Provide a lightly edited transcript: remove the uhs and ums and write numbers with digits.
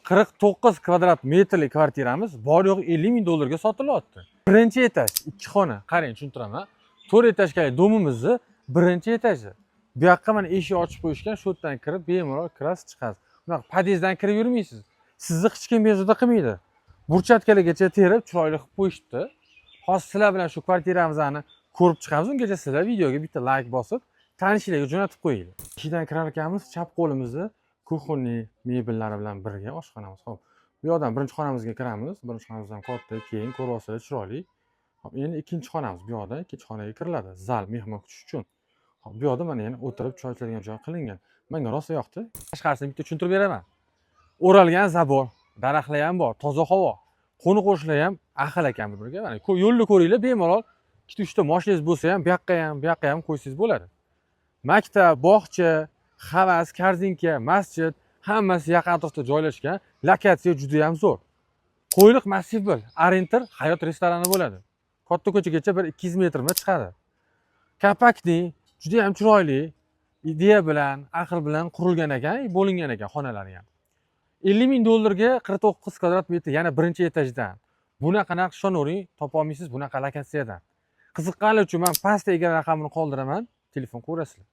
49 kvadrat metrli kvartiramiz bor yo'q 50 ming dollarga sotilyapti. Birinchi etaj, 2 xona. Qarang, tushuntiraman. 4 etajli domimizni birinchi etaji. Bu yoqqa mana eshik ochib qo'yishgan, shu yerdan kirib bemalol kirasiz, chiqasiz. Bunaqa podyezddan kirib yurmaysiz. Sizni hech kim bezovta qilmaydi. Burchatkalargacha terib, chiroyli qilib qo'yishdi. Hozir sizlar bilan shu kvartiramizni ko'rib chiqamiz. Ungacha sizlar videoga bitta like bosib, tanishlarga jo'natib qo'yinglar. Eshikdan kirar ekanmiz, chap qo'limizni kuxonniy mebellari bilan birga oshxonamiz. Xo'p, bu yoqdan birinchi xonamizga kiramiz. Birinchi xonamiz ham katta, keng, ko'ryapsizlar, chiroyli. Xo'p, endi ikkinchi xonamiz. Bu yoqda ikkinchi xonaga kiriladi. Zal, mehmon kutish uchun. Xo'p, bu yoqda mana yana o'tirib choy ichadigan joy qilingan. Menga rosa yoqdi. Tashqarisini bitta tushuntirib beraman. O'ralgan zabor, daraxtlar ham bor, toza havo. Qo'ni-qo'shnilar ham ahil ekan bir-biriga. Mana yo'lni ko'ringlar, bemalol 2-3 ta mashinangiz bo'lsa ham, bu yoqqa ham qo'ysangiz bo'ladi. Maktab, bog'cha, havas, korzinka, masjid hammasi yaqin atrofda joylashgan. Lokatsiya juda ham zo'r. Qo'yliq massiv Arentir hayot restorani bo'ladi. Katta ko'chagacha bir 200 metrga chiqadi. Kompaktli, juda ham chiroyli, ideya bilan, aql bilan qurilgan ekan, bo'lingan ekan xonalari ham. 50 ming dollarga 49 kvadrat metr, yana birinchi etajdan. Bunaqa narx ishonavering, topa olmaysiz bunaqa lokatsiyadan. Qiziqqanlar uchun men pastda ega raqamini qoldiraman, telefon ko'rasizlar.